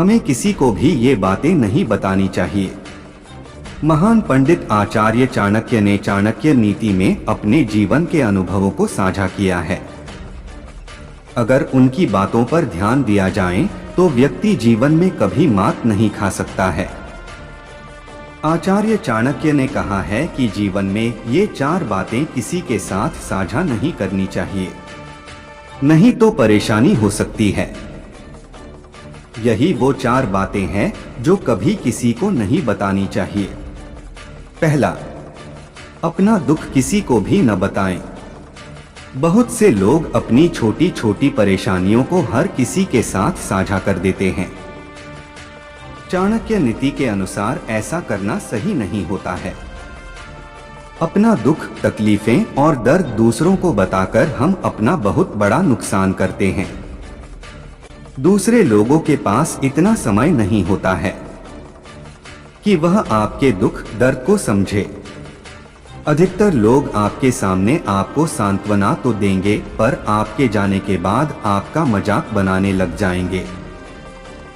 हमें किसी को भी ये बातें नहीं बतानी चाहिए। महान पंडित आचार्य चाणक्य ने चाणक्य नीति में अपने जीवन के अनुभवों को साझा किया है। अगर उनकी बातों पर ध्यान दिया जाए तो व्यक्ति जीवन में कभी मात नहीं खा सकता है। आचार्य चाणक्य ने कहा है कि जीवन में ये 4 बातें किसी के साथ साझा नहीं करनी चाहिए, नहीं तो परेशानी हो सकती है। यही वो 4 बातें हैं जो कभी किसी को नहीं बतानी चाहिए। पहला, अपना दुख किसी को भी न बताएं। बहुत से लोग अपनी छोटी छोटी परेशानियों को हर किसी के साथ साझा कर देते हैं। चाणक्य नीति के अनुसार ऐसा करना सही नहीं होता है। अपना दुख, तकलीफें और दर्द दूसरों को बताकर हम अपना बहुत बड़ा नुकसान करते हैं। दूसरे लोगों के पास इतना समय नहीं होता है कि वह आपके दुख दर्द को समझे। अधिकतर लोग आपके सामने आपको सांत्वना तो देंगे, पर आपके जाने के बाद आपका मजाक बनाने लग जाएंगे।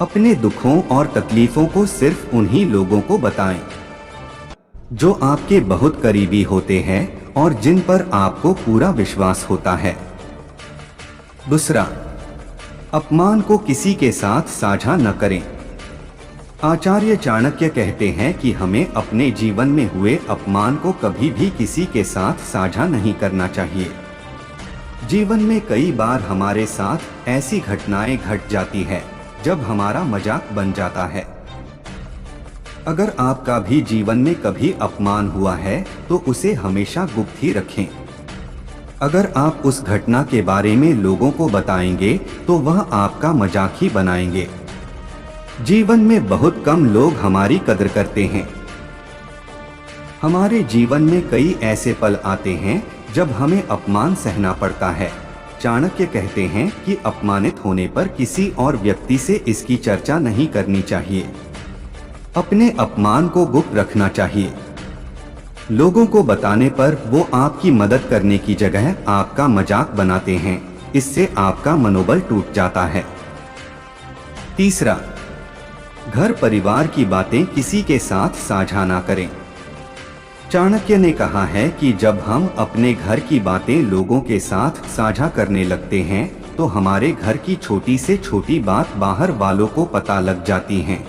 अपने दुखों और तकलीफों को सिर्फ उन्हीं लोगों को बताएं जो आपके बहुत करीबी होते हैं और जिन पर आपको पूरा विश्वास होता है। दूसरा, अपमान को किसी के साथ साझा न करें। आचार्य चाणक्य कहते हैं कि हमें अपने जीवन में हुए अपमान को कभी भी किसी के साथ साझा नहीं करना चाहिए। जीवन में कई बार हमारे साथ ऐसी घटनाएं घट जाती है जब हमारा मजाक बन जाता है। अगर आपका भी जीवन में कभी अपमान हुआ है तो उसे हमेशा गुप्त ही रखें। अगर आप उस घटना के बारे में लोगों को बताएंगे तो वह आपका मजाक ही बनाएंगे। जीवन में बहुत कम लोग हमारी कदर करते हैं। हमारे जीवन में कई ऐसे पल आते हैं जब हमें अपमान सहना पड़ता है। चाणक्य कहते हैं कि अपमानित होने पर किसी और व्यक्ति से इसकी चर्चा नहीं करनी चाहिए। अपने अपमान को गुप्त रखना चाहिए। लोगों को बताने पर वो आपकी मदद करने की जगह आपका मजाक बनाते हैं। इससे आपका मनोबल टूट जाता है। तीसरा, घर परिवार की बातें किसी के साथ साझा ना करें। चाणक्य ने कहा है कि जब हम अपने घर की बातें लोगों के साथ साझा करने लगते हैं तो हमारे घर की छोटी से छोटी बात बाहर वालों को पता लग जाती हैं,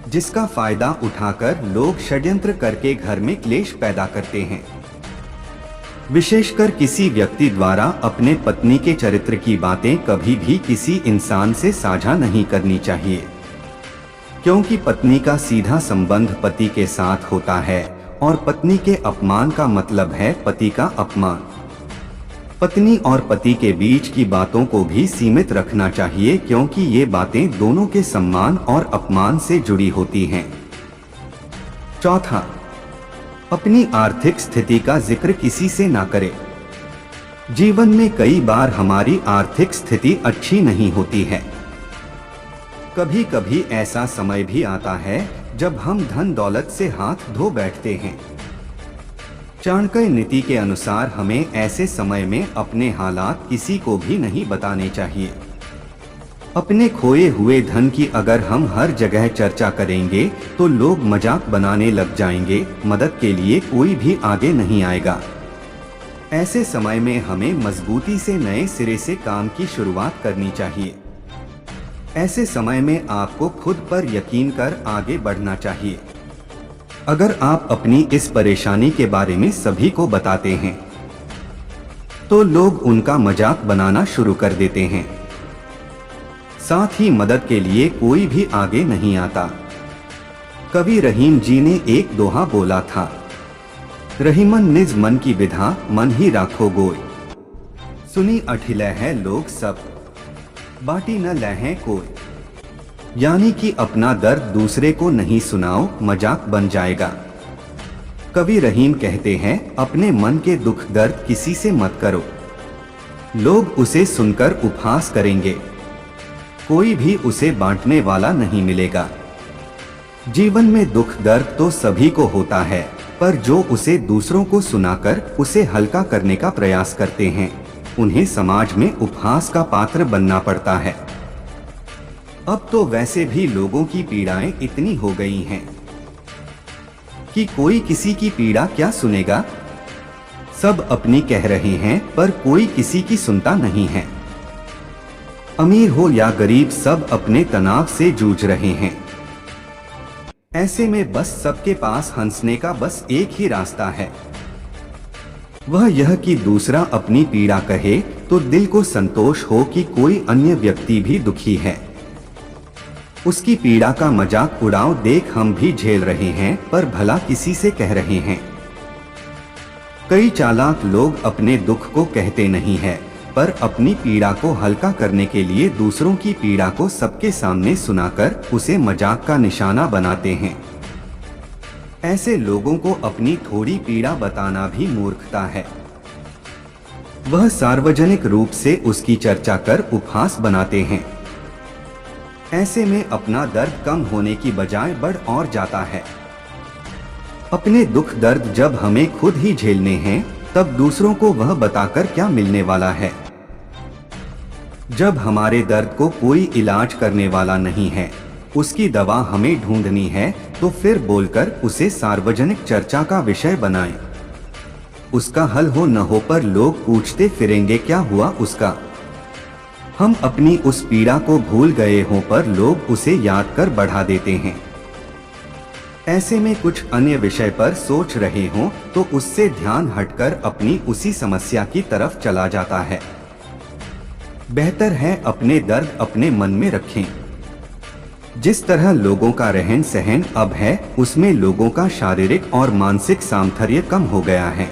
जिसका फायदा उठाकर लोग षड्यंत्र करके घर में क्लेश पैदा करते हैं। विशेषकर किसी व्यक्ति द्वारा अपने पत्नी के चरित्र की बातें कभी भी किसी इंसान से साझा नहीं करनी चाहिए, क्योंकि पत्नी का सीधा संबंध पति के साथ होता है और पत्नी के अपमान का मतलब है पति का अपमान। पत्नी और पति के बीच की बातों को भी सीमित रखना चाहिए, क्योंकि ये बातें दोनों के सम्मान और अपमान से जुड़ी होती हैं। चौथा, अपनी आर्थिक स्थिति का जिक्र किसी से ना करें। जीवन में कई बार हमारी आर्थिक स्थिति अच्छी नहीं होती है। कभी कभी ऐसा समय भी आता है जब हम धन दौलत से हाथ धो बैठते हैं। चाणक्य नीति के अनुसार हमें ऐसे समय में अपने हालात किसी को भी नहीं बताने चाहिए। अपने खोए हुए धन की अगर हम हर जगह चर्चा करेंगे तो लोग मजाक बनाने लग जाएंगे। मदद के लिए कोई भी आगे नहीं आएगा। ऐसे समय में हमें मजबूती से नए सिरे से काम की शुरुआत करनी चाहिए। ऐसे समय में आपको खुद पर यकीन कर आगे बढ़ना चाहिए। अगर आप अपनी इस परेशानी के बारे में सभी को बताते हैं तो लोग उनका मजाक बनाना शुरू कर देते हैं। साथ ही मदद के लिए कोई भी आगे नहीं आता। कवि रहीम जी ने एक दोहा बोला था, रहीमन निज मन की विधा मन ही राखो गोय। सुनी अठिले है लोग सब, बाटी न लहे कोई। यानी कि अपना दर्द दूसरे को नहीं सुनाओ, मजाक बन जाएगा। कवि रहीम कहते हैं, अपने मन के दुख दर्द किसी से मत करो, लोग उसे सुनकर उपहास करेंगे, कोई भी उसे बांटने वाला नहीं मिलेगा। जीवन में दुख दर्द तो सभी को होता है, पर जो उसे दूसरों को सुनाकर उसे हल्का करने का प्रयास करते हैं उन्हें समाज में उपहास का पात्र बनना पड़ता है। अब तो वैसे भी लोगों की पीड़ाएं इतनी हो गई हैं कि कोई किसी की पीड़ा क्या सुनेगा। सब अपनी कह रहे हैं पर कोई किसी की सुनता नहीं है। अमीर हो या गरीब, सब अपने तनाव से जूझ रहे हैं। ऐसे में बस सबके पास हंसने का बस एक ही रास्ता है, वह यह कि दूसरा अपनी पीड़ा कहे तो दिल को संतोष हो कि कोई अन्य व्यक्ति भी दुखी है। उसकी पीड़ा का मजाक उड़ाओ, देख हम भी झेल रहे हैं पर भला किसी से कह रहे हैं। कई चालाक लोग अपने दुख को कहते नहीं है पर अपनी पीड़ा को हल्का करने के लिए दूसरों की पीड़ा को सबके सामने सुनाकर उसे मजाक का निशाना बनाते हैं। ऐसे लोगों को अपनी थोड़ी पीड़ा बताना भी मूर्खता है। वह सार्वजनिक रूप से उसकी चर्चा कर उपहास बनाते हैं। ऐसे में अपना दर्द कम होने की बजाय बढ़ और जाता है। अपने दुख दर्द जब हमें खुद ही झेलने हैं तब दूसरों को वह बताकर क्या मिलने वाला है। जब हमारे दर्द को कोई इलाज करने वाला नहीं है, उसकी दवा हमें ढूंढनी है, तो फिर बोलकर उसे सार्वजनिक चर्चा का विषय बनाएं। उसका हल हो न हो पर लोग पूछते फिरेंगे क्या हुआ उसका। हम अपनी उस पीड़ा को भूल गए हों पर लोग उसे याद कर बढ़ा देते हैं। ऐसे में कुछ अन्य विषय पर सोच रहे हों तो उससे ध्यान हटकर अपनी उसी समस्या की तरफ चला जाता है। बेहतर है अपने दर्द अपने मन में रखें। जिस तरह लोगों का रहन सहन अब है, उसमें लोगों का शारीरिक और मानसिक सामर्थ्य कम हो गया है।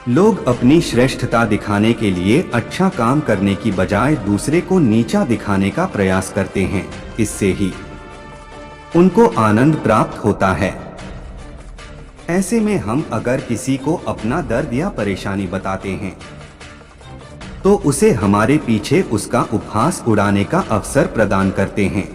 लोग अपनी श्रेष्ठता दिखाने के लिए अच्छा काम करने की बजाय दूसरे को नीचा दिखाने का प्रयास करते हैं। इससे ही उनको आनंद प्राप्त होता है। ऐसे में हम अगर किसी को अपना दर्द या परेशानी बताते हैं तो उसे हमारे पीछे उसका उपहास उड़ाने का अवसर प्रदान करते हैं।